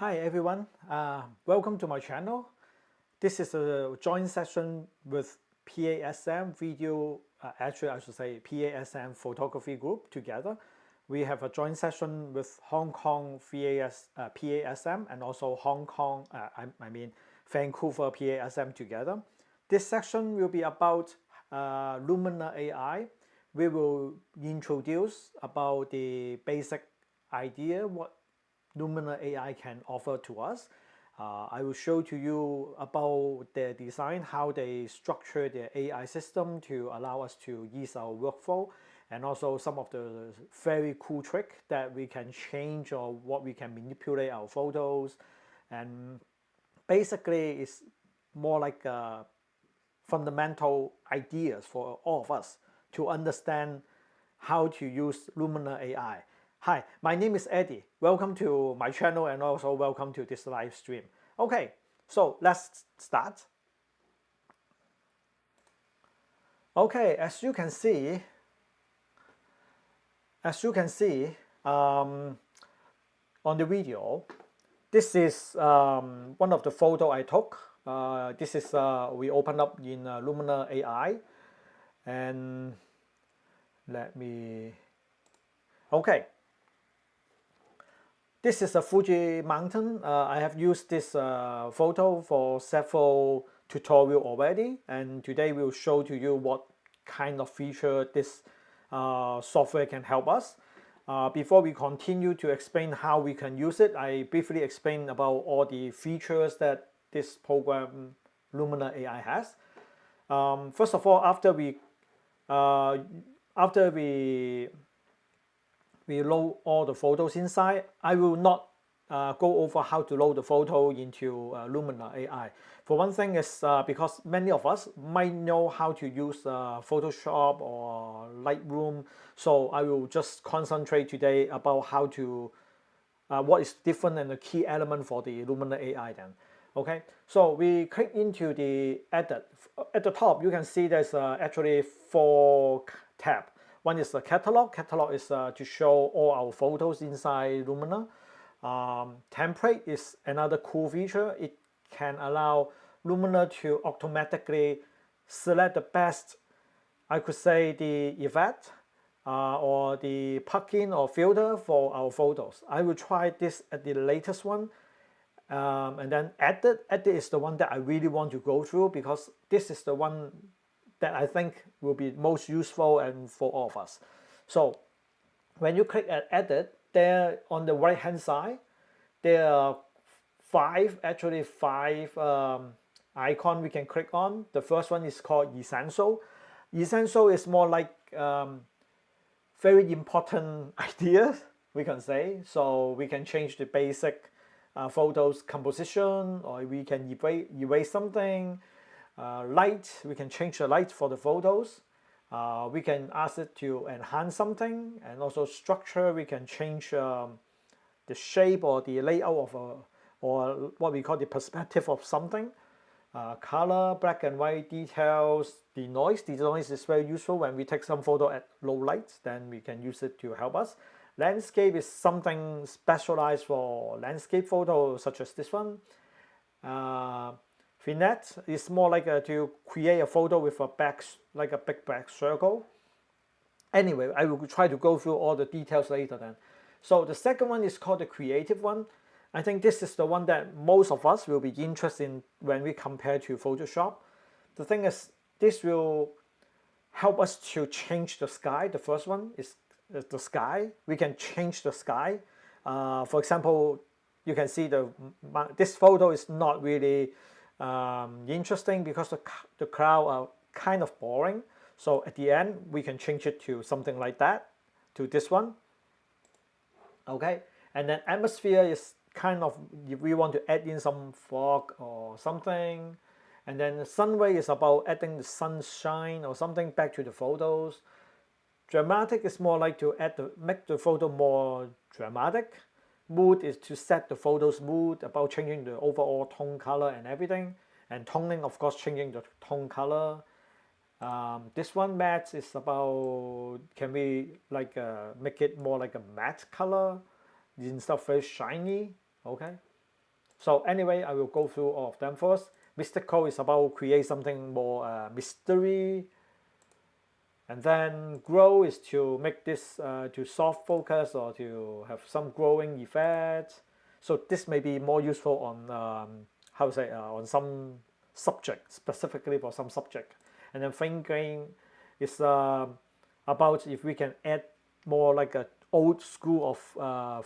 Hi everyone, welcome to my channel. This is a joint session with PASM video, actually I should say PASM photography group together. We have a joint session with Hong Kong PASM and also Hong Kong, Vancouver PASM together. This section will be about Luminar AI. We will introduce about the basic idea, what Luminar AI can offer to us. I will show to you about their design, how they structure their AI system to allow us to ease our workflow, and also some of the very cool trick that we can change or what we can manipulate our photos. And basically it's more like fundamental ideas for all of us to understand how to use Luminar AI. Hi, my name is Eddie. Welcome to my channel and also welcome to this live stream. Okay, so let's start. Okay, as you can see on the video, this is one of the photo I took. This is we opened up in Luminar AI, and let me. Okay. This is a Fuji mountain. I have used this photo for several tutorials already, and today we'll show to you what kind of feature this software can help us. Before we continue to explain how we can use it, I briefly explain about all the features that this program Luminar AI has. First of all, after we load all the photos inside, I will not go over how to load the photo into Luminar AI. For one thing is because many of us might know how to use Photoshop or Lightroom, so I will just concentrate today about how to what is different and the key element for the Luminar AI then. Okay, so we click into the edit. At the top you can see there's actually 4 tabs. One is the catalog. Catalog is to show all our photos inside Luminar. Template is another cool feature. It can allow Luminar to automatically select the best, I could say, the effect or the plugin or filter for our photos. I will try this at the latest one. And then edit. Edit is the one that I really want to go through because this is the one that I think will be most useful and for all of us. So when you click at edit, there on the right hand side there are 5 icons we can click on. The first one is called Essential. Essential is more like very important ideas, we can say. So we can change the basic photos composition, or we can erase something. Light, we can change the light for the photos. We can ask it to enhance something, and also structure, we can change the shape or the layout of or what we call the perspective of something. Color, black and white, details, the noise is very useful when we take some photo at low light, then we can use it to help us. Landscape is something specialized for landscape photos, such as this one. Vignette is more like to create a photo with a back, like a big back circle. Anyway, I will try to go through all the details later then. So the second one is called the creative one. I think this is the one that most of us will be interested in when we compare to Photoshop. The thing is, this will help us to change the sky. The first one is the sky. We can change the sky. For example, you can see this photo is not really interesting because the cloud are kind of boring. So at the end we can change it to something like that, to this one. Okay, and then atmosphere is kind of, if we want to add in some fog or something. And then the sunray is about adding the sunshine or something back to the photos. Dramatic is more like to make the photo more dramatic. Mood is to set the photo's mood, about changing the overall tone color and everything. And toning, of course, changing the tone color. This one, matte, is about, can we like make it more like a matte color instead of very shiny. Okay, So anyway, I will go through all of them first. Mystical is about create something more mystery. And then grow is to make this to soft focus or to have some growing effect. So this may be more useful on on some subject, specifically for some subject. And then thinking is about if we can add more like an old school of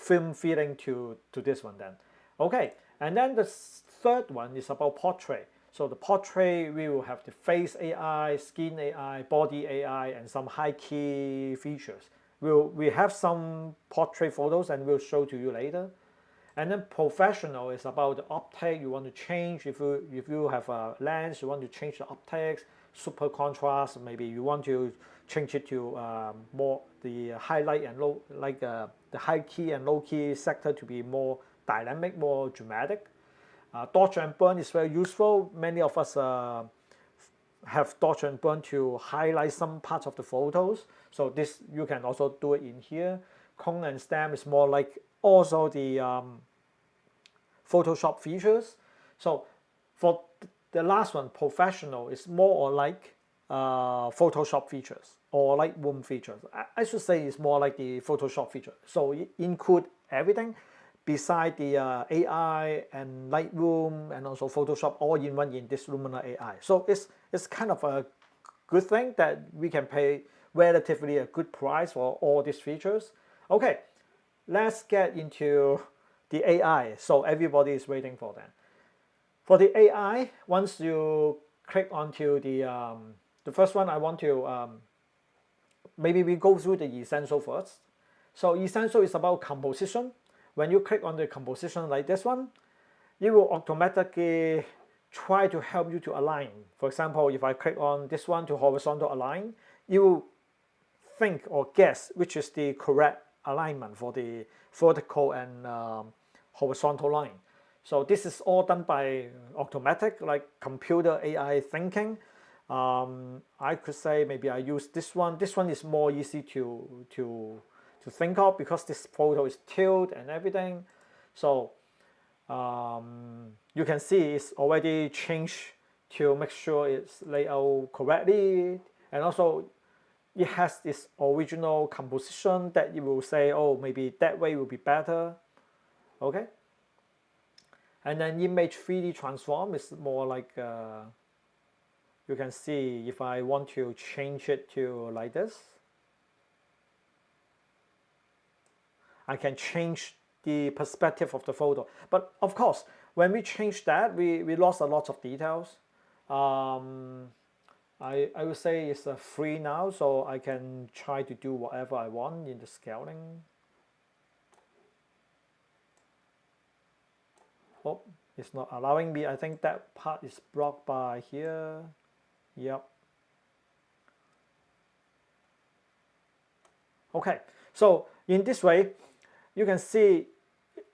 film feeling to this one then. Okay, and then the third one is about portrait. So the portrait, we will have the face AI, skin AI, body AI, and some high key features. We have some portrait photos and we'll show to you later. And then professional is about the optic. You want to change, if you have a lens, you want to change the optics, super contrast, maybe you want to change it to more the highlight and low, like the high key and low key sector to be more dynamic, more dramatic. Dodge and burn is very useful. Many of us have dodge and burn to highlight some parts of the photos. So this, you can also do it in here. Cone and stamp is more like also the Photoshop features. So for the last one, professional, is more or like Photoshop features or Lightroom features. I should say it's more like the Photoshop feature. So it include everything beside the AI and Lightroom and also Photoshop all in one in this Luminar AI. So it's kind of a good thing that we can pay relatively a good price for all these features. Okay, let's get into the AI. So everybody is waiting for that. For the AI, once you click onto the first one, I want to maybe we go through the essential first. So essential is about composition. When you click on the composition like this one, it will automatically try to help you to align. For example, if I click on this one to horizontal align, you will think or guess which is the correct alignment for the vertical and horizontal line. So this is all done by automatic, like computer AI thinking. I could say maybe I use this one. This one is more easy to think of because this photo is tilted and everything. So you can see it's already changed to make sure it's laid out correctly, and also it has this original composition that you will say, oh, maybe that way will be better. Okay. And then image 3D transform is more like you can see if I want to change it to like this, I can change the perspective of the photo. But of course, when we change that, we lost a lot of details. I would say it's free now, so I can try to do whatever I want in the scaling. Oh, it's not allowing me. I think that part is blocked by here. Yep. Okay, so in this way, you can see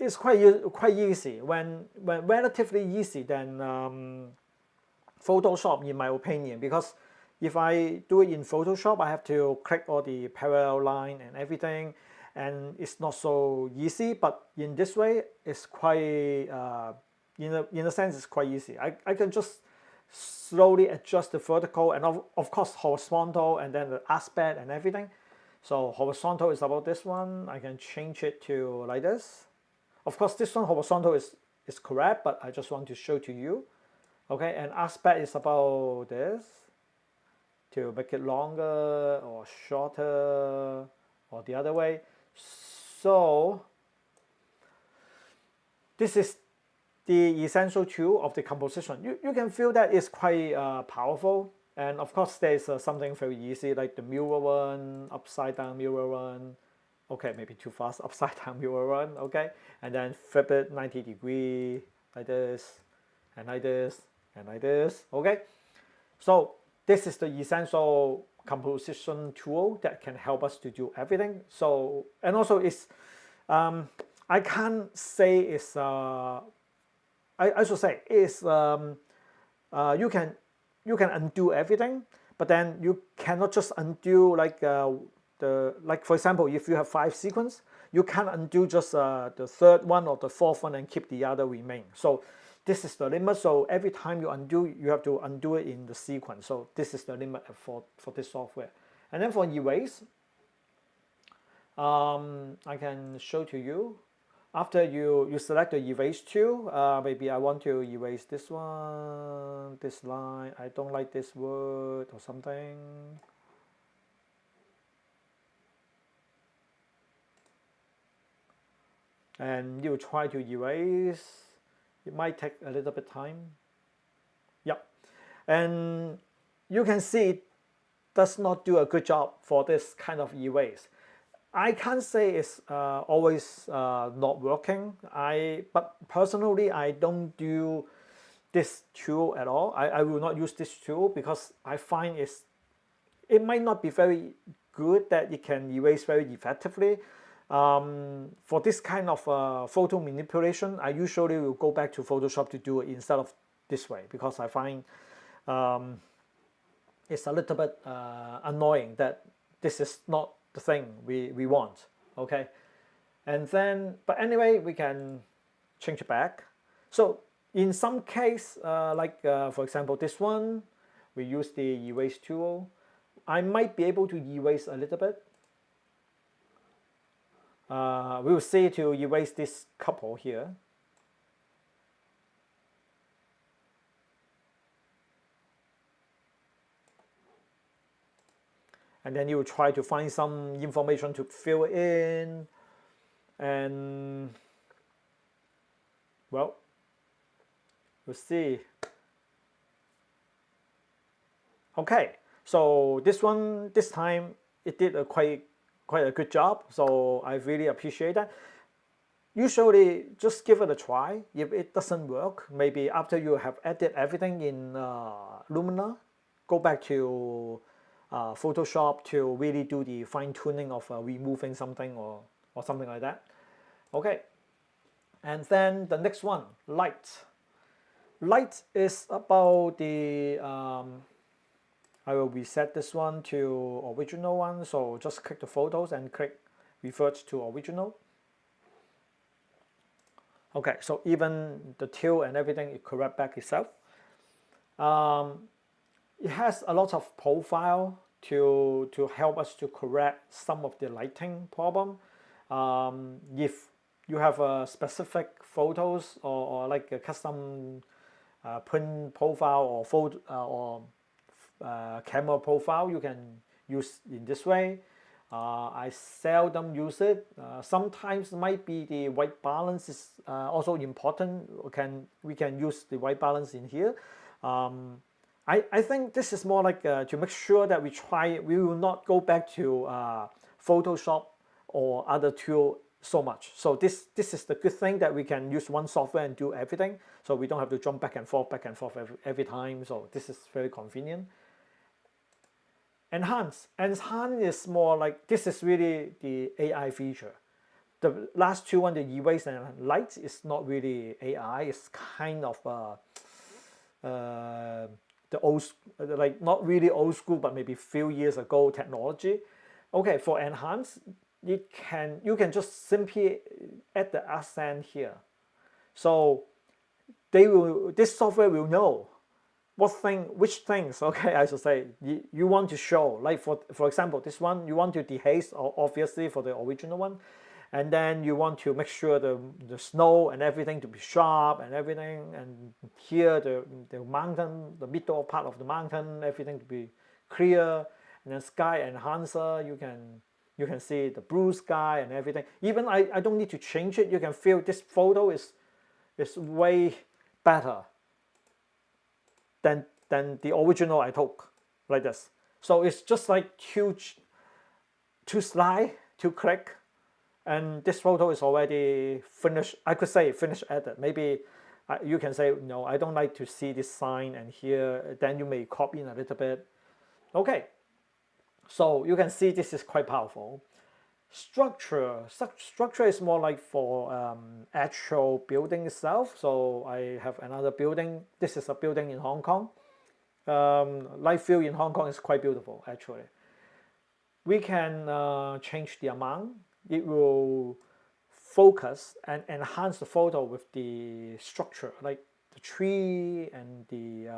it's quite easy. When relatively easy than Photoshop, in my opinion, because if I do it in Photoshop, I have to click all the parallel line and everything, and it's not so easy. But in this way, it's quite in a sense, it's quite easy. I can just slowly adjust the vertical and of course horizontal, and then the aspect and everything. So horizontal is about this one. I can change it to like this. Of course, this one horizontal is correct, but I just want to show to you. Okay, and aspect is about this, to make it longer or shorter or the other way. So this is the essential tool of the composition. You can feel that it's quite powerful. And of course, there's something very easy like the mirror one, upside down mirror one. Okay, maybe too fast, upside down mirror one. Okay, and then flip it 90 degrees like this, and like this, and like this. Okay, so this is the essential composition tool that can help us to do everything. So, and also it's I can't say it's I should say it's you can undo everything, but then you cannot just undo like like for example, if you have 5 sequences, you can't undo just the third one or the fourth one and keep the other remain. So this is the limit. So every time you undo, you have to undo it in the sequence. So this is the limit for this software. And then for erase, I can show to you. After you select the erase tool, maybe I want to erase this one, this line, I don't like this word or something. And you try to erase, it might take a little bit time. Yep. And you can see it does not do a good job for this kind of erase. I can't say it's always not working. But personally, I don't do this tool at all. I will not use this tool because I find it might not be very good that it can erase very effectively. For this kind of photo manipulation, I usually will go back to Photoshop to do it instead of this way, because I find it's a little bit annoying that this is not the thing we want. Okay, and then, but anyway, we can change it back. So in some case, like for example this one, we use the erase tool. I might be able to erase a little bit. We will see to erase this couple here. And then you will try to find some information to fill in, and well, we'll see. Okay, so this one, this time it did a quite a good job, so I really appreciate that. Usually just give it a try. If it doesn't work, maybe after you have edited everything in Luminar, go back to Photoshop to really do the fine-tuning of removing something or something like that. Okay, and then the next one, light. Light is about the I will reset this one to original one, so just click the photos and click revert to original. Okay, so even the tilt and everything, it correct back itself. It has a lot of profile to help us to correct some of the lighting problem. If you have a specific photos or like a custom print profile or photo or camera profile, you can use in this way. I seldom use it. Sometimes might be the white balance is also important. We can use the white balance in here. I think this is more like to make sure that we will not go back to Photoshop or other tool so much. So this is the good thing, that we can use one software and do everything, so we don't have to jump back and forth every time. So this is very convenient. Enhance is more like, this is really the AI feature. The last two one, the erase and light, is not really AI. It's kind of the old, like not really old school, but maybe few years ago technology. Okay, for enhance, you can just simply add the accent here. So this software will know which things, okay, I should say, you want to show. Like for example, this one, you want to dehaze, obviously, for the original one. And then you want to make sure the snow and everything to be sharp and everything. And here the mountain, the middle part of the mountain, everything to be clear. And then sky enhancer, you can see the blue sky and everything. Even I don't need to change it. You can feel this photo is way better than the original I took, like this. So it's just like two slide, two click, and this photo is already finished. I could say finished edit. Maybe you can say, no, I don't like to see this sign and here. Then you may copy in a little bit. Okay, so you can see this is quite powerful. Structure is more like for actual building itself. So I have another building. This is a building in Hong Kong. Light field in Hong Kong is quite beautiful, actually. We can change the amount. it will focus and enhance the photo with the structure, like the tree and the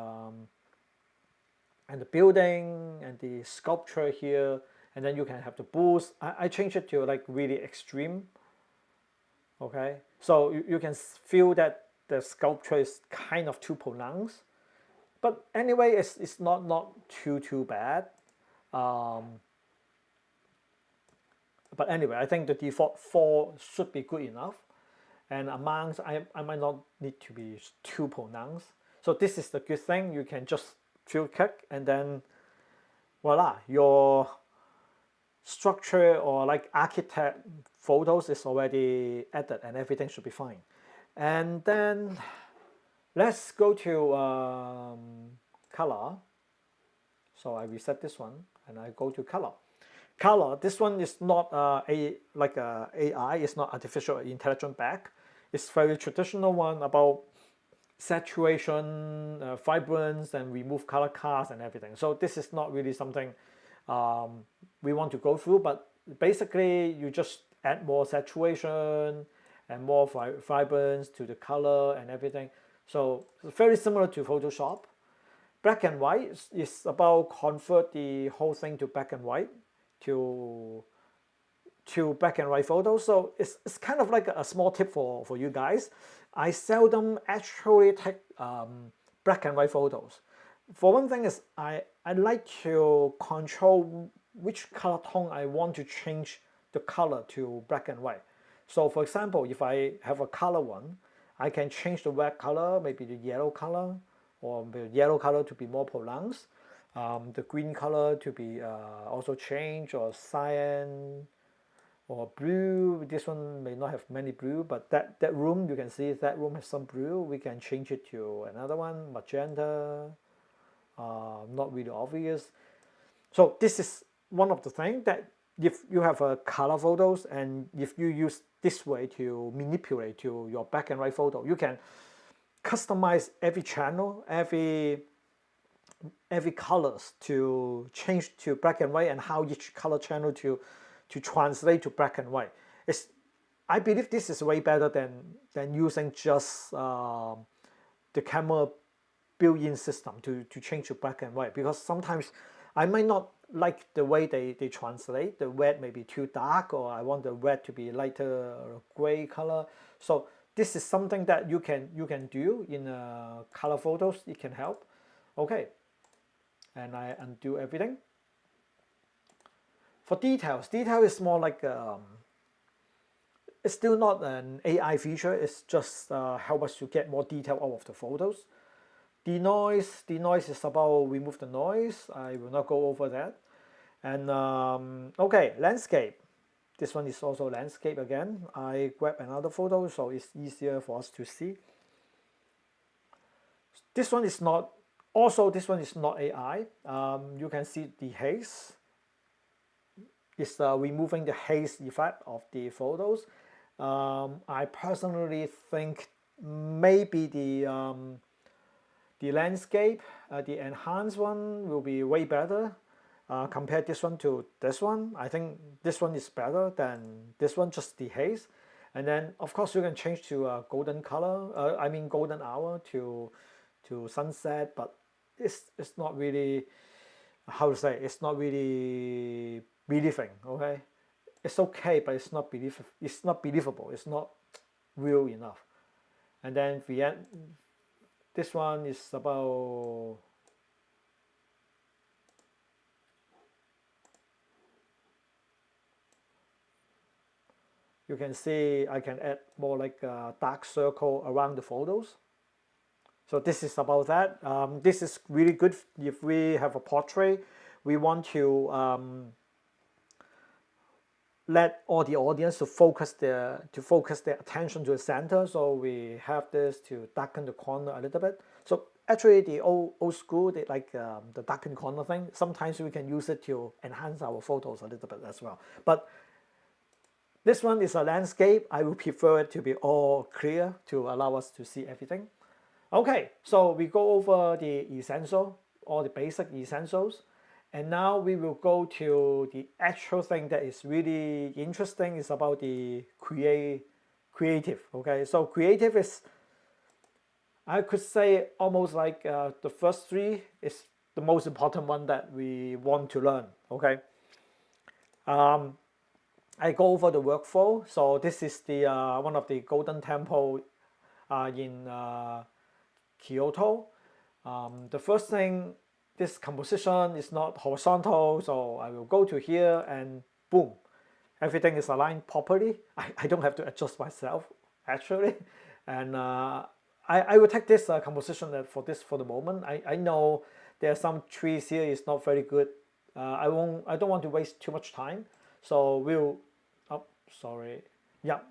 building and the sculpture here, and then you can have the boost. I changed it to like really extreme. Okay, so you can feel that the sculpture is kind of too pronounced, but anyway, it's not too bad. But anyway, I think the default 4 should be good enough, and amounts I might not need to be too pronounced. So this is the good thing. You can just field click and then voila, your structure or like architect photos is already added and everything should be fine. And then let's go to color. So I reset this one and I go to color. Color, this one is not AI, it's not artificial intelligence back. It's very traditional one about saturation, vibrance, and remove color cast and everything. So this is not really something we want to go through, but basically you just add more saturation and more vibrance to the color and everything. So it's very similar to Photoshop. Black and white is about convert the whole thing to black and white, to black and white photos. So it's kind of like a small tip for you guys. I seldom actually take black and white photos. For one thing is I like to control which color tone I want to change the color to black and white. So for example, if I have a color one, I can change the red color, maybe the yellow color, or the yellow color to be more pronounced, the green color to be also changed, or cyan, or blue. This one may not have many blue, but that room, you can see that room has some blue. We can change it to another one, magenta, not really obvious. So this is one of the things that if you have a color photos and if you use this way to manipulate to your black and white photo, you can customize every channel, every colors to change to black and white, and how each color channel to translate to black and white. I believe this is way better than using just the camera built-in system to change to black and white, because sometimes I might not like the way they translate. The red may be too dark, or I want the red to be lighter gray color. So this is something that you can do in color photos. It can help. Okay, and I undo everything. For detail is more like it's still not an AI feature. It's just help us to get more detail out of the photos. Denoise is about remove the noise. I will not go over that. And okay, landscape. This one is also landscape again. I grab another photo so it's easier for us to see. This one is not AI. You can see the haze. It's removing the haze effect of the photos. I personally think maybe the landscape, the enhanced one will be way better. Compare this one to this one. I think this one is better than this one, just the haze. And then of course you can change to golden color, golden hour to sunset, but it's not really, how to say, it's not really believing. Okay, it's okay, but it's not believable. It's not real enough. And then this one is about, you can see I can add more like a dark circle around the photos. So this is about that. This is really good if we have a portrait. We want to let all the audience to focus their attention to the center. So we have this to darken the corner a little bit. So actually the old school, they like the darken corner thing. Sometimes we can use it to enhance our photos a little bit as well. But this one is a landscape. I would prefer it to be all clear to allow us to see everything. Okay, so we go over the essential, all the basic essentials. And now we will go to the actual thing that is really interesting. Is about the creative. Okay, so creative is, I could say, almost like the first three is the most important one that we want to learn. Okay, I go over the workflow. So this is the one of the golden temple in Kyoto. The first thing, this composition is not horizontal, so I will go to here and boom, everything is aligned properly. I don't have to adjust myself actually, and I will take this composition for the moment. I know there are some trees here is not very good. I don't want to waste too much time, so we'll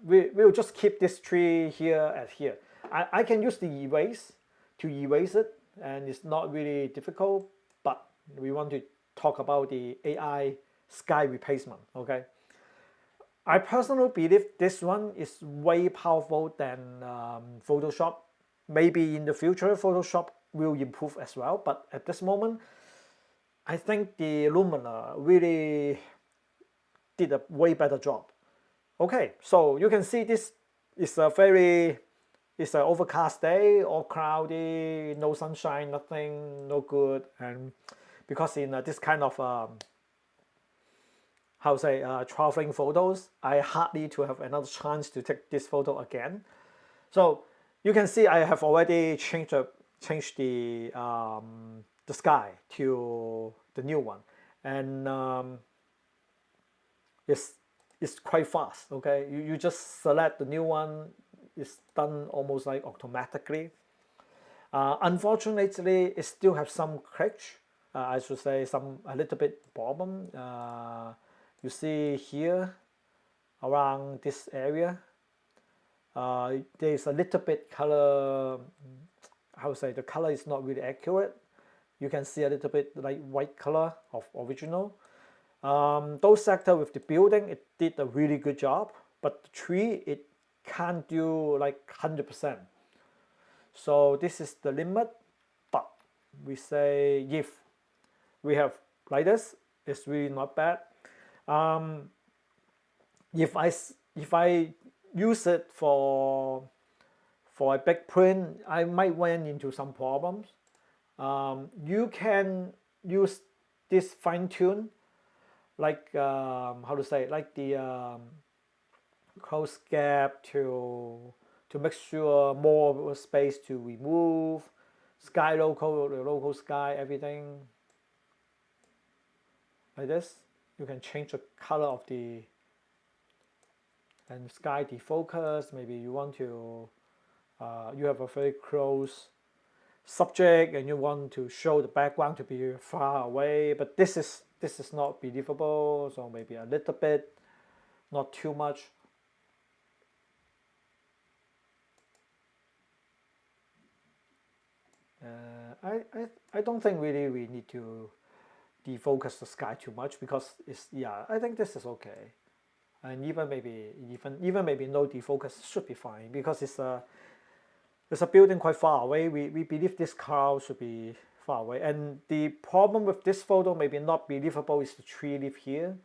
we'll just keep this tree here at here. I can use the erase to erase it, and it's not really difficult, but we want to talk about the AI sky replacement. Okay, I personally believe this one is way powerful than Photoshop. Maybe in the future Photoshop will improve as well, but at this moment I think the Luminar really did a way better job. Okay, so you can see this is it's an overcast day, all cloudy, no sunshine, nothing, no good. And because in this kind of traveling photos, I hardly to have another chance to take this photo again. So you can see I have already changed the sky to the new one, and it's quite fast. Okay, you just select the new one. It's done almost like automatically. Unfortunately, it still have some glitch. I should say a little bit problem. You see here around this area, there's a little bit color. How to say, the color is not really accurate. You can see a little bit like white color of original. Those sector with the building, it did a really good job, but the tree, it can't do like 100%. So this is the limit, but we say if we have like this, it's really not bad. If I use it for a big print, I might run into some problems. You can use this fine tune, like how to say, like the close gap to make sure more space to remove, sky local, the local sky, everything like this. You can change the color of the and sky defocus. Maybe you want to you have a very close subject and you want to show the background to be far away, but this is not believable, so maybe a little bit, not too much. I don't think really we need to defocus the sky too much, because I think this is okay, and even maybe no defocus should be fine, because it's a building quite far away. We believe this cloud should be far away, and the problem with this photo maybe not believable is the tree leaf here.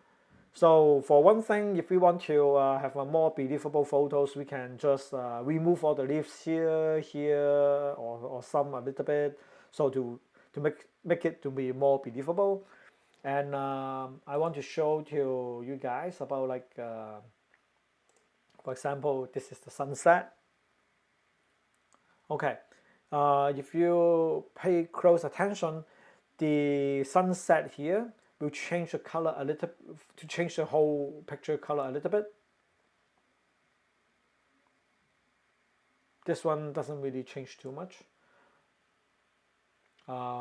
So for one thing, if we want to have a more believable photos, we can just remove all the leaves here, or some a little bit, so to make it to be more believable. And I want to show to you guys about, like for example, this is the sunset. Okay, if you pay close attention, the sunset here will change the color a little, to change the whole picture color a little bit. This one doesn't really change too much.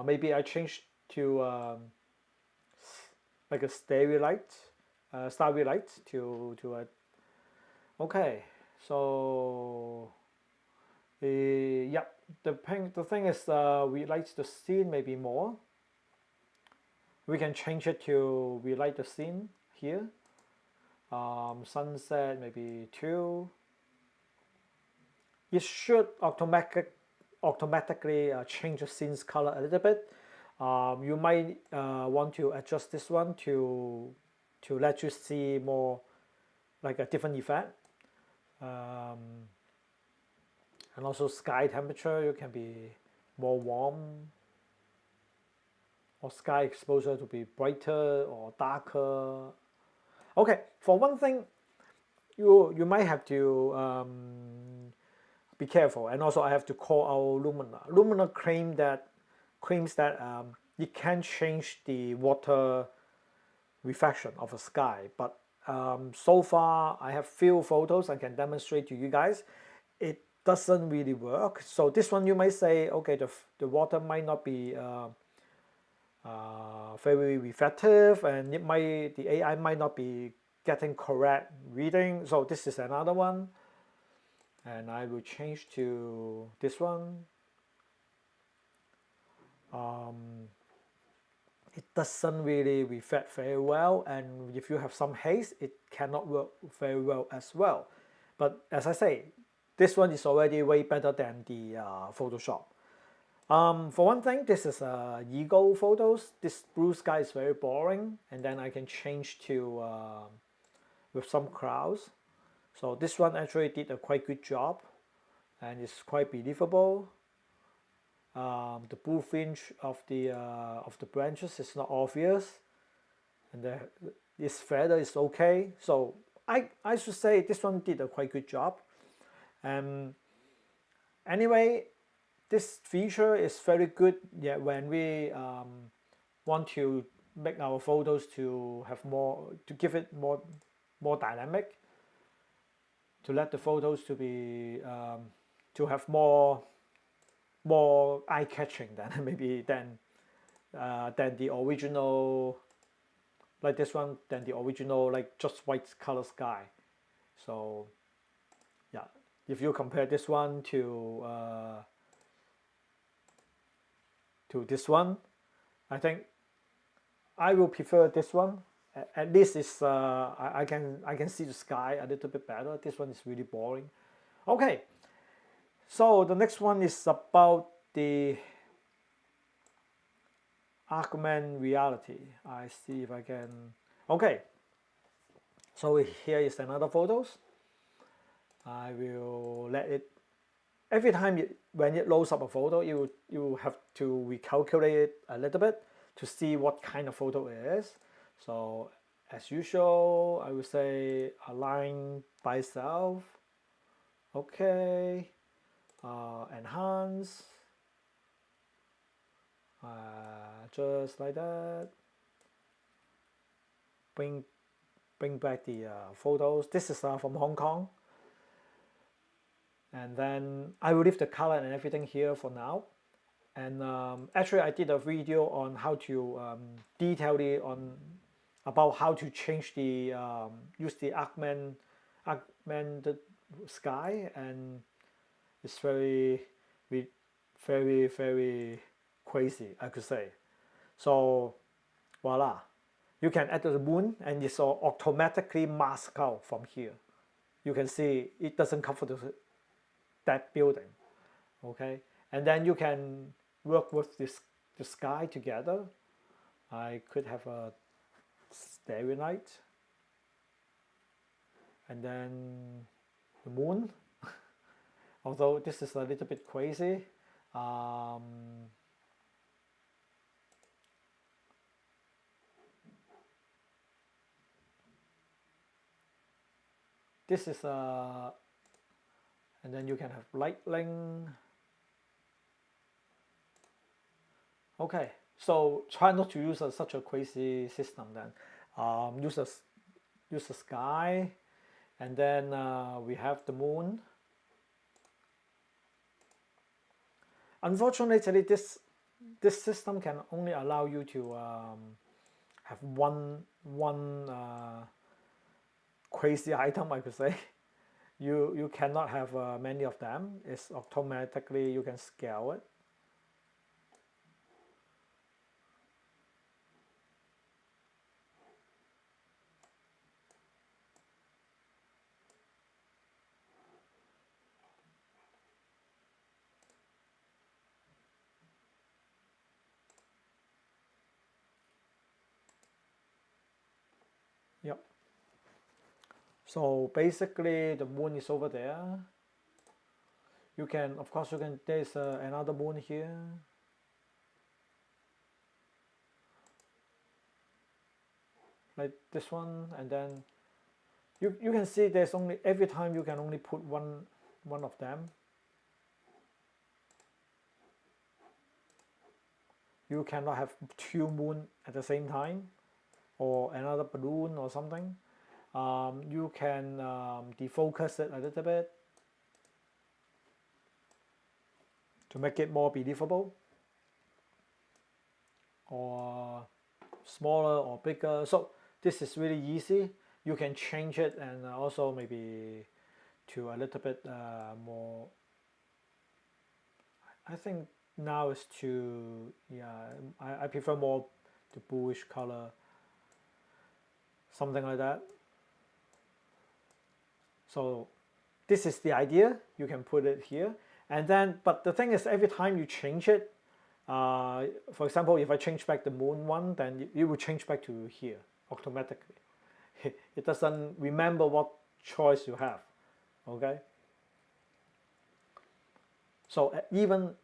Maybe I change to like a starry light to a. Okay, so yeah, the thing is we like the scene maybe more. We can change it to we like the scene here. Sunset maybe 2. It should automatically change the scene's color a little bit. You might want to adjust this one to let you see more like a different effect. And also sky temperature, you can be more warm, or sky exposure to be brighter or darker. Okay, for one thing, you might have to be careful, and also I have to call out Luminar. Luminar claims that it can change the water reflection of a sky, but so far I have few photos I can demonstrate to you guys. It doesn't really work. So this one you might say, okay, the water might not be very reflective, and the AI might not be getting correct reading. So this is another one, and I will change to this one. It doesn't really reflect very well, and if you have some haze, it cannot work very well as well. But as I say, this one is already way better than the Photoshop. For one thing, this is Eagle photos. This blue sky is very boring, and then I can change to with some clouds. So this one actually did a quite good job, and it's quite believable. The blue fringe of the branches is not obvious, and this feather is okay. So I should say this one did a quite good job. Anyway, this feature is very good, yeah, when we want to make our photos to give it more dynamic, to let the photos to be to have more eye-catching than the original, like this one, than the original like just white color sky. So yeah, if you compare this one to this one, I think I will prefer this one. At least it's I can see the sky a little bit better. This one is really boring. Okay, so the next one is about the augmented reality. I see if I can. Okay, so here is another photos. I will let it. Every time when it loads up a photo, you have to recalculate it a little bit to see what kind of photo it is. So as usual, I will say align by itself. Okay, enhance, just like that. Bring back the photos. This is from Hong Kong. And then I will leave the color and everything here for now. And actually, I did a video on how to detail about how to change the use the augmented sky, and it's very crazy, I could say. So voila, you can add the moon, and it's automatically masked out from here. You can see it doesn't cover that building. Okay, and then you can work with the sky together. I could have a starry night, and then the moon. Although this is a little bit crazy. This is and then you can have lightning. Okay, so try not to use such a crazy system then. Use the sky, and then we have the moon. Unfortunately, this system can only allow you to have one crazy item, I could say. You cannot have many of them. It's automatically, you can scale it. Yep. So basically the moon is over there. You can, of course, there's another moon here. Like this one, and then you can see there's only, every time you can only put one of them. You cannot have two moons at the same time, or another balloon or something. You can defocus it a little bit to make it more believable, or smaller or bigger. So this is really easy. You can change it, and also maybe to a little bit more. I think now it's to, yeah, I prefer more the bluish color, something like that. So this is the idea. You can put it here, and then, but the thing is, every time you change it, for example, if I change back the moon one, then it will change back to here automatically. It doesn't remember what choice you have. Okay. So even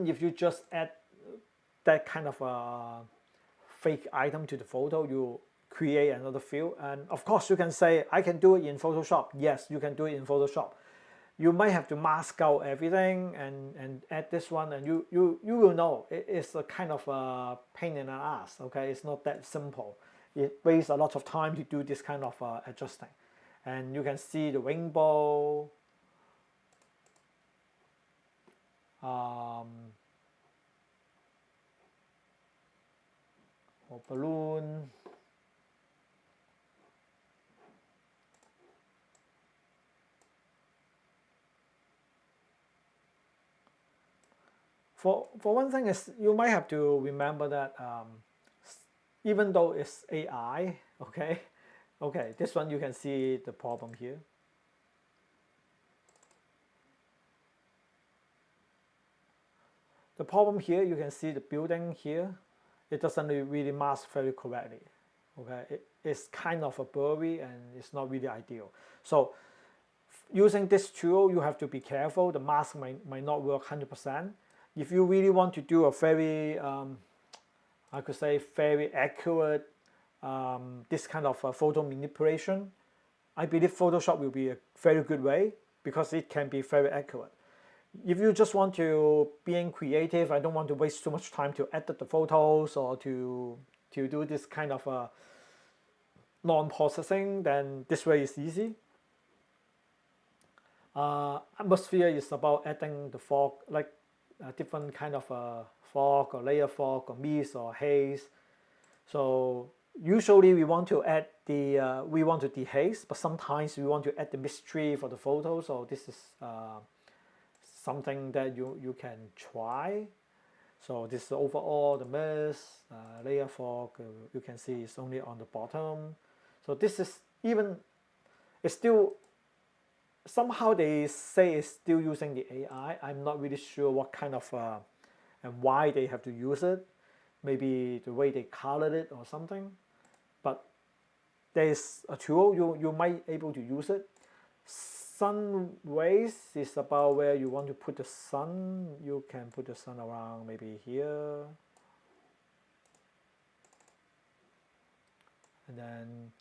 if you just add that kind of a fake item to the photo, you create another field. And of course, you can say, I can do it in Photoshop. Yes, you can do it in Photoshop. You might have to mask out everything and add this one, and you will know it's a kind of a pain in the ass. Okay, it's not that simple. It wastes a lot of time to do this kind of adjusting. And you can see the rainbow, or balloon. For one thing is, you might have to remember that even though it's AI, okay, this one you can see the problem here. The problem here, you can see the building here, it doesn't really mask very correctly. Okay, it's kind of a blurry and it's not really ideal. So using this tool, you have to be careful. The mask might not work 100%. If you really want to do a very, I could say, very accurate, this kind of photo manipulation, I believe Photoshop will be a very good way, because it can be very accurate. If you just want to being creative, I don't want to waste too much time to edit the photos or to do this kind of non-processing, then this way is easy. Atmosphere is about adding the fog, like different kind of fog or layer fog or mist or haze. So usually we want to add the we want to dehaze, but sometimes we want to add the mystery for the photo. So this is something that you can try. So this is overall the mist, layer fog. You can see it's only on the bottom. So this is it's still, somehow they say it's still using the AI. I'm not really sure what kind of and why they have to use it. Maybe the way they colored it or something. But there's a tool you might able to use it. Sun rays is about where you want to put the sun. You can put the sun around maybe here. And then,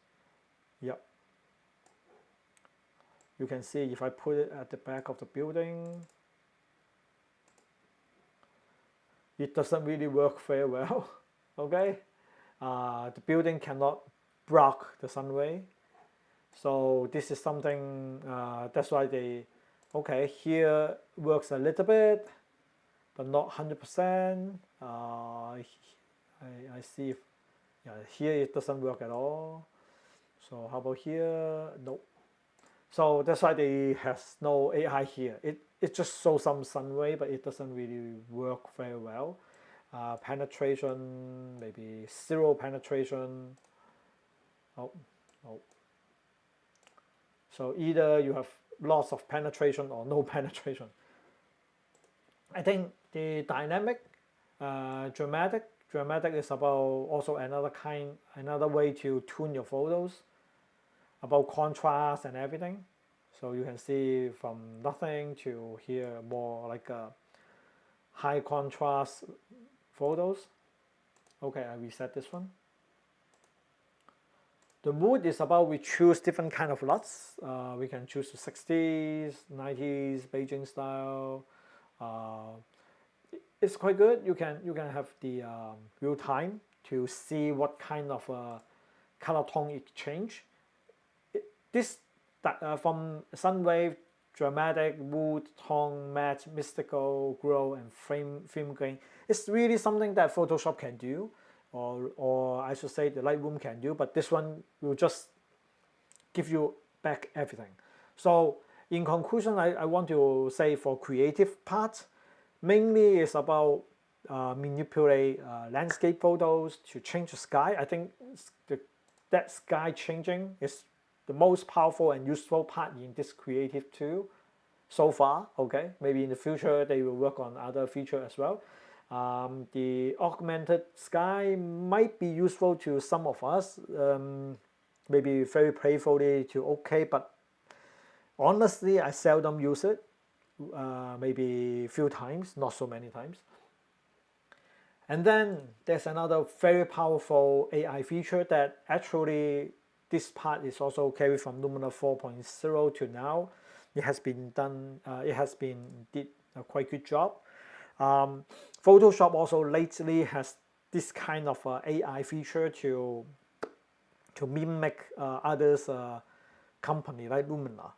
yep. You can see if I put it at the back of the building, it doesn't really work very well. Okay, the building cannot block the sun ray. So this is something, that's why they, okay, here works a little bit, but not 100%. I see if, yeah, here it doesn't work at all. So how about here? Nope. So that's why they has no AI here. It just shows some sun ray, but it doesn't really work very well. Penetration, maybe 0 penetration. Oh, no. So either you have lots of penetration or no penetration. I think the dynamic, dramatic, Dramatic is about also another way to tune your photos, about contrast and everything. So you can see from nothing to here more like a high contrast photos. Okay, I reset this one. The mood is about we choose different kind of LUTs. We can choose the 60s, 90s, Beijing style. It's quite good. You can have the real time to see what kind of color tone it change. From Sunwave, dramatic, mood, tone, match, mystical, glow, and film grain. It's really something that Photoshop can do, or I should say the Lightroom can do, but this one will just give you back everything. So in conclusion, I want to say for creative part, mainly it's about manipulate landscape photos to change the sky. I think that sky changing is the most powerful and useful part in this creative tool so far. Okay, maybe in the future they will work on other features as well. The augmented sky might be useful to some of us, maybe very playfully to okay, but honestly I seldom use it, maybe a few times, not so many times. And then there's another very powerful AI feature that actually this part is also carried from Luminar 4.0 to now. It has been did a quite good job. Photoshop also lately has this kind of AI feature to mimic others company like Luminar.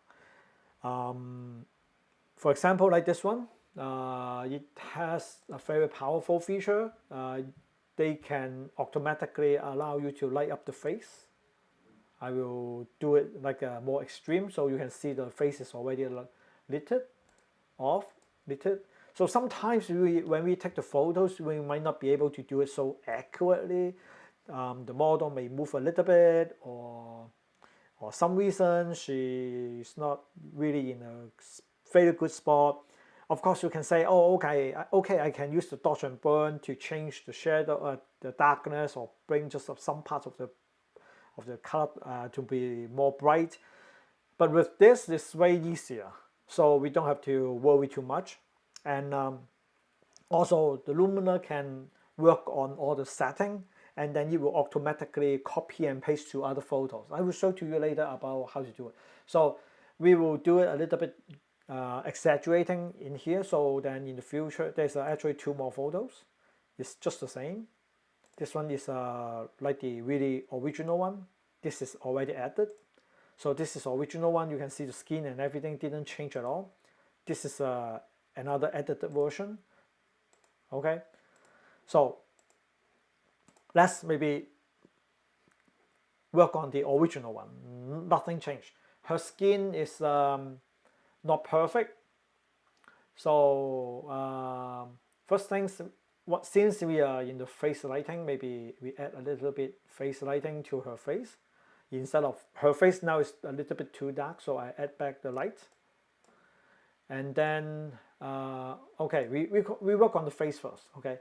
For example, like this one, it has a very powerful feature. They can automatically allow you to light up the face. I will do it like a more extreme, so you can see the face is already lit. So sometimes when we take the photos, we might not be able to do it so accurately. The model may move a little bit, or some reason she's not really in a very good spot. Of course, you can say, oh, okay, I can use the dodge and burn to change the shadow, the darkness, or bring just some parts of the color to be more bright. But with this, it's way easier, so we don't have to worry too much. And also the Luminar can work on all the setting, and then it will automatically copy and paste to other photos. I will show to you later about how to do it. So we will do it a little bit exaggerating in here, so then in the future there's actually 2 more photos. It's just the same. This one is like the really original one. This is already added. So this is original one. You can see the skin and everything didn't change at all. This is another edited version. Okay, so let's maybe work on the original one. Nothing changed. Her skin is not perfect. So first things, since we are in the face lighting, maybe we add a little bit face lighting to her face. Instead of her face now is a little bit too dark, so I add back the light. And then okay, we work on the face first. Okay,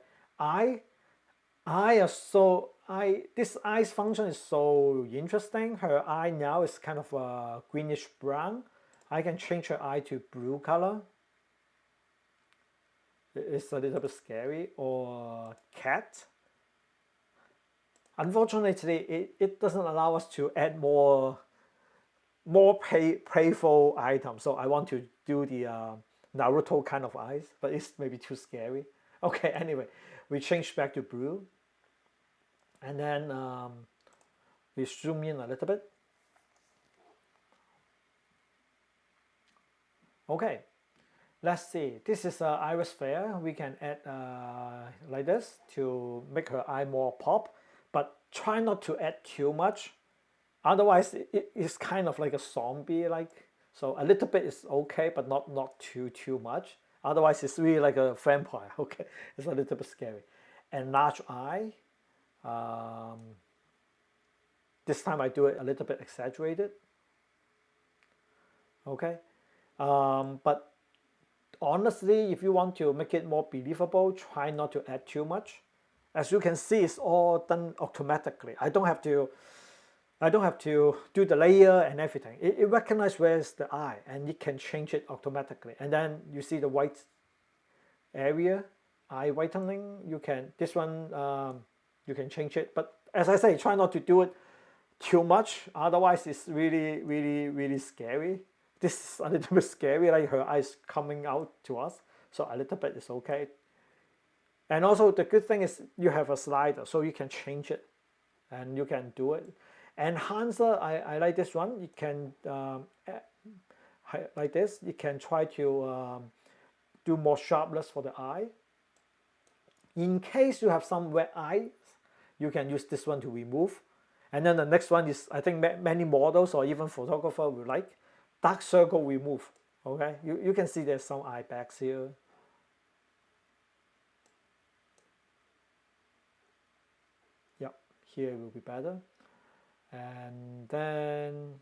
this eye's function is so interesting. Her eye now is kind of a greenish brown. I can change her eye to blue color. It's a little bit scary. Or cat. Unfortunately, it doesn't allow us to add more playful items. So I want to do the Naruto kind of eyes, but it's maybe too scary. Okay, anyway, we change back to blue, and then we zoom in a little bit. Okay, let's see. This is iris flare. We can add like this to make her eye more pop, but try not to add too much. Otherwise, it is kind of like a zombie like. So a little bit is okay, but not too much. Otherwise, it's really like a vampire. Okay, it's a little bit scary. And large eye. This time I do it a little bit exaggerated. Okay, but honestly, if you want to make it more believable, try not to add too much. As you can see, it's all done automatically. I don't have to do the layer and everything. It recognizes where's the eye and it can change it automatically. And then you see the white area, eye whitening. This one you can change it. But as I say, try not to do it too much. Otherwise, it's really scary. This is a little bit scary, like her eyes coming out to us. So a little bit is okay. And also the good thing is you have a slider, so you can change it and you can do it. Enhancer, I like this one. You can like this. You can try to do more sharpness for the eye. In case you have some wet eyes, you can use this one to remove. And then the next one is, I think many models or even photographer will like, dark circle remove. Okay, you can see there's some eye bags here. Yep, here will be better. And then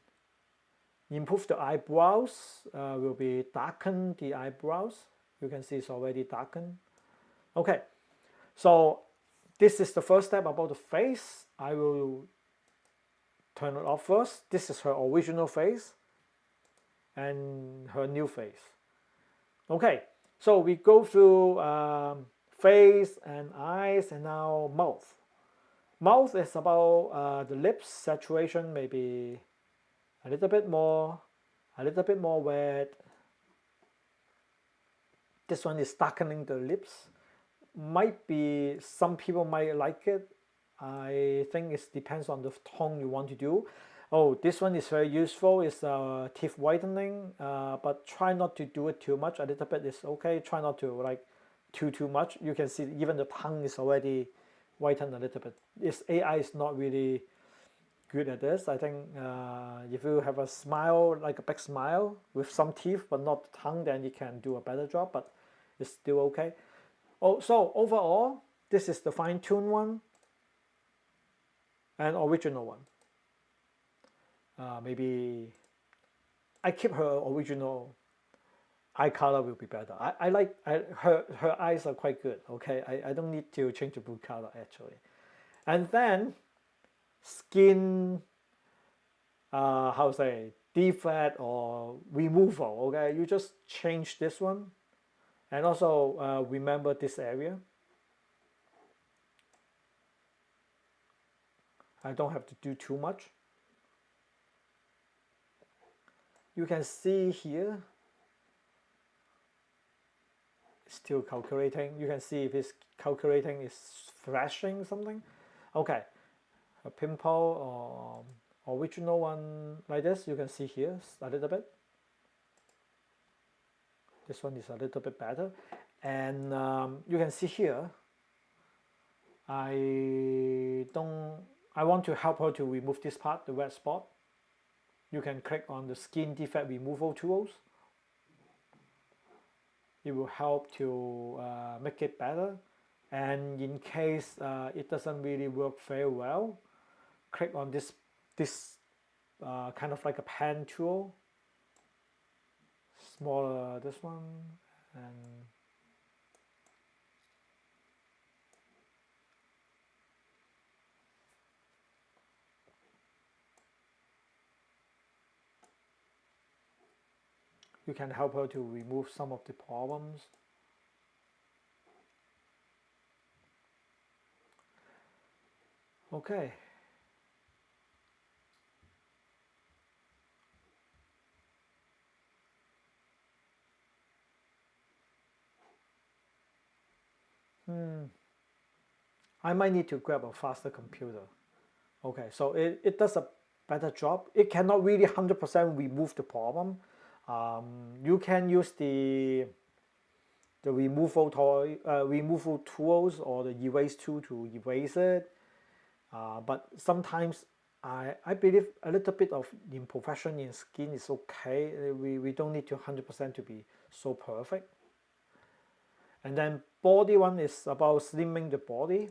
improve the eyebrows, will be darken the eyebrows. You can see it's already darkened. Okay, so this is the first step about the face. I will turn it off first. This is her original face and her new face. Okay, so we go through face and eyes, and now mouth. Mouth is about the lips saturation, maybe a little bit more wet. This one is darkening the lips. Might be, some people might like it. I think it depends on the tone you want to do. Oh, this one is very useful. It's teeth whitening, but try not to do it too much. A little bit is okay. Try not to like too much. You can see even the tongue is already whitened a little bit. This AI is not really good at this. I think if you have a smile, like a big smile with some teeth but not the tongue, then you can do a better job, but it's still okay. Oh, so overall, this is the fine-tuned one and original one. Maybe I keep her original eye color will be better. I like her eyes are quite good. Okay, I don't need to change the blue color actually. And then skin, how to say, defect or removal. Okay, you just change this one, and also remember this area. I don't have to do too much. You can see here, still calculating. You can see if it's calculating, it's flashing something. Okay, a pimple or original one like this, you can see here a little bit. This one is a little bit better. And you can see here, I want to help her to remove this part, the red spot. You can click on the skin defect removal tools. It will help to make it better. And in case it doesn't really work very well, click on this kind of like a pen tool, smaller this one, and you can help her to remove some of the problems. Okay. I might need to grab a faster computer. Okay, so it does a better job. It cannot really 100% remove the problem. You can use the removal tools or the erase tool to erase it. But sometimes I believe a little bit of imperfection in skin is okay. We don't need to 100% to be so perfect. And then body one is about slimming the body.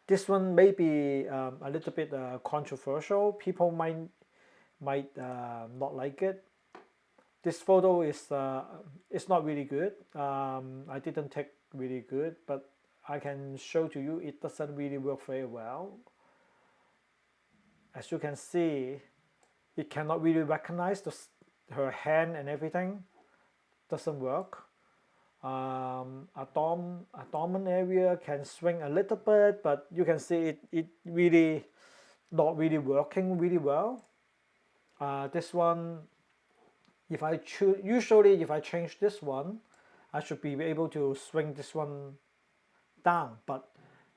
This one may be a little bit controversial. People might not like it. This photo is it's not really good. I didn't take really good, but I can show to you it doesn't really work very well. As you can see, it cannot really recognize her hand and everything. Doesn't work. Abdomen area can swing a little bit, but you can see it really not really working really well. This one, if I usually if I change this one, I should be able to swing this one down, but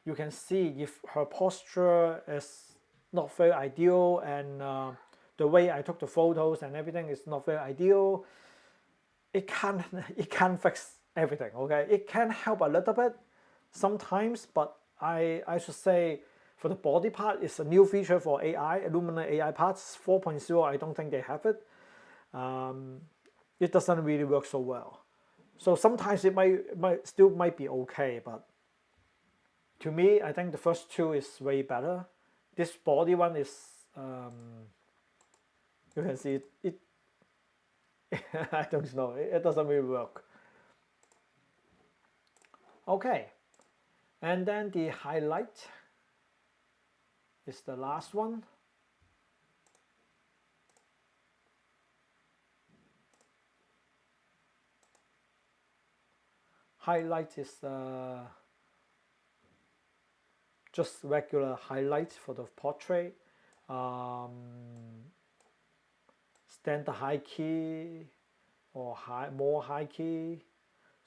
you can see if her posture is not very ideal, and the way I took the photos and everything is not very ideal. It can't fix everything. Okay, it can help a little bit sometimes, but I should say for the body part, it's a new feature for AI, Luminar AI parts 4.0. I don't think they have it. It doesn't really work so well. So sometimes it might still be okay, but to me, I think the first two is way better. This body one is you can see it I don't know, it doesn't really work. Okay, and then the highlight is the last one. Highlight is just regular highlights for the portrait. Standard high key or more high key.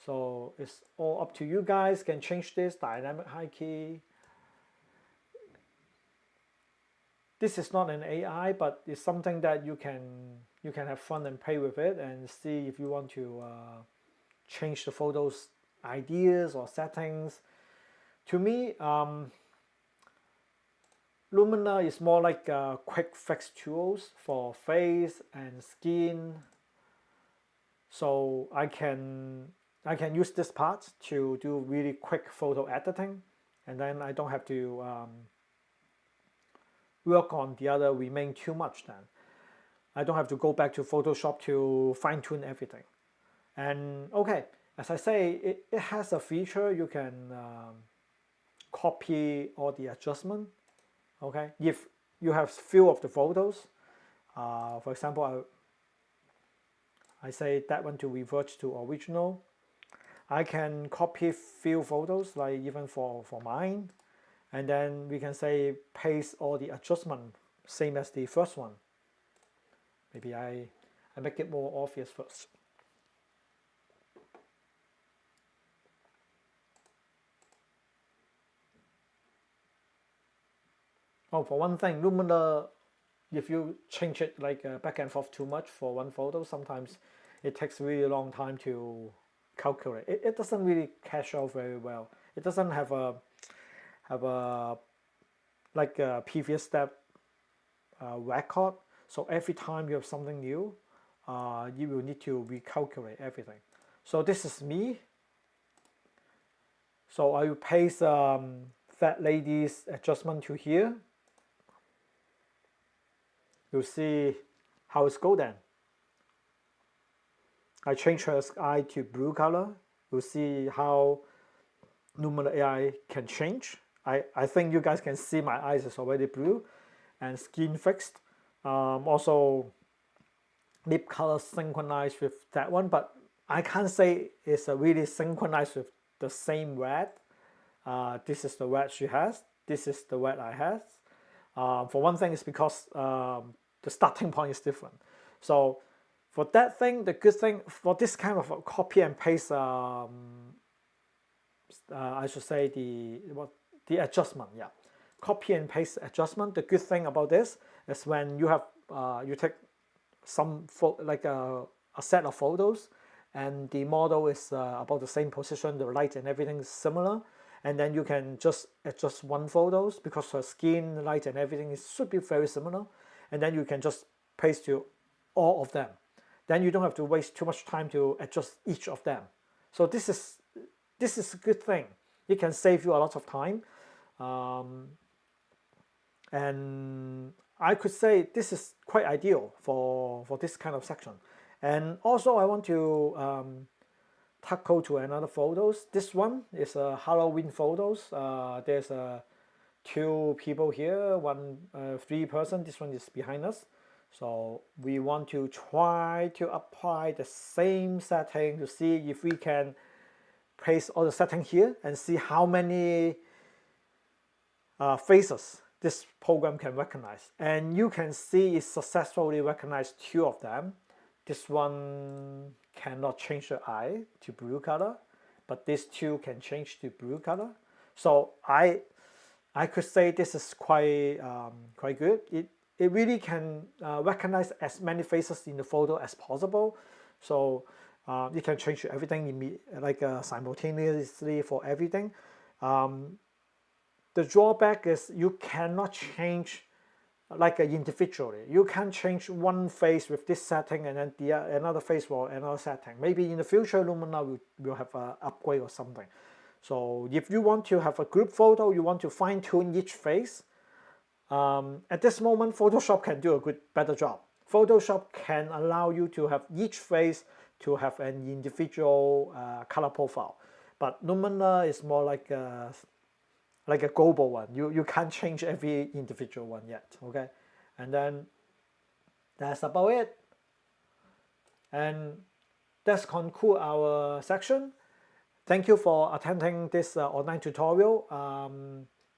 So it's all up to you guys. Can change this dynamic high key. This is not an AI, but it's something that you can have fun and play with it and see if you want to change the photos ideas or settings. To me, Luminar is more like quick fix tools for face and skin. So I can use this part to do really quick photo editing, and then I don't have to work on the other remain too much. Then I don't have to go back to Photoshop to fine-tune everything. And okay, as I say, it has a feature you can copy all the adjustment. Okay, if you have few of the photos, for example, I say that one to revert to original. I can copy few photos, like even for mine, and then we can say paste all the adjustment same as the first one. Maybe I make it more obvious first. Oh, for one thing, Luminar, if you change it like back and forth too much for one photo, sometimes it takes a really long time to calculate. It doesn't really cache out very well. It doesn't have a like a previous step record. So every time you have something new, you will need to recalculate everything. So this is me. So I will paste that lady's adjustment to here. You'll see how it's go then. I change her eye to blue color. You'll see how Luminar AI can change. I think you guys can see my eyes is already blue and skin fixed. Also lip color synchronized with that one, but I can't say it's really synchronized with the same red. This is the red she has. This is the red I have. For one thing, it's because the starting point is different. So for that thing, the good thing for this kind of copy and paste, I should say the adjustment, yeah, copy and paste adjustment. The good thing about this is when you have you take some like a set of photos, and the model is about the same position, the light and everything is similar, and then you can just adjust one photos because her skin, light and everything should be very similar, and then you can just paste to all of them. Then you don't have to waste too much time to adjust each of them. So this is a good thing. It can save you a lot of time, and I could say this is quite ideal for this kind of section. And also I want to tackle to another photos. This one is a Halloween photos. There's two people here, three person. This one is behind us. So we want to try to apply the same setting to see if we can place all the setting here and see how many faces this program can recognize. And you can see it successfully recognized two of them. This one cannot change the eye to blue color, but these two can change to blue color. So I could say this is quite good. It really can recognize as many faces in the photo as possible. So you can change everything simultaneously for everything. The drawback is you cannot change individually. You can change one face with this setting and then another face for another setting. Maybe in the future Luminar will have an upgrade or something. So if you want to have a group photo, you want to fine tune each face. At this moment, Photoshop can do a better job. Photoshop can allow you to have each face to have an individual color profile, but Luminar is more like a global one. You can't change every individual one yet. Okay, and then that's about it. And that's conclude our section. Thank you for attending this online tutorial.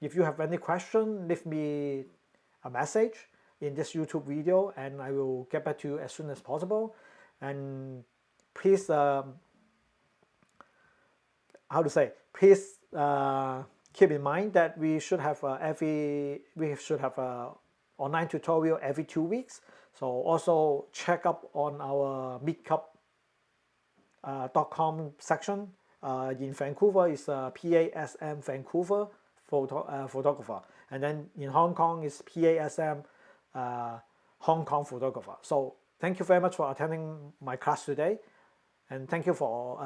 If you have any question, leave me a message in this YouTube video and I will get back to you as soon as possible. And please, keep in mind that we should have online tutorial every 2 weeks. So also check up on our meetup.com section. In Vancouver is PASM Vancouver photographer, and then in Hong Kong is PASM Hong Kong photographer. So thank you very much for attending my class today, and thank you for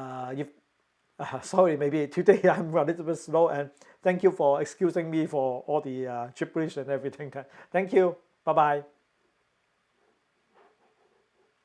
sorry, maybe today I'm a little bit slow, and thank you for excusing me for all the gibberish and everything. Thank you. Bye bye.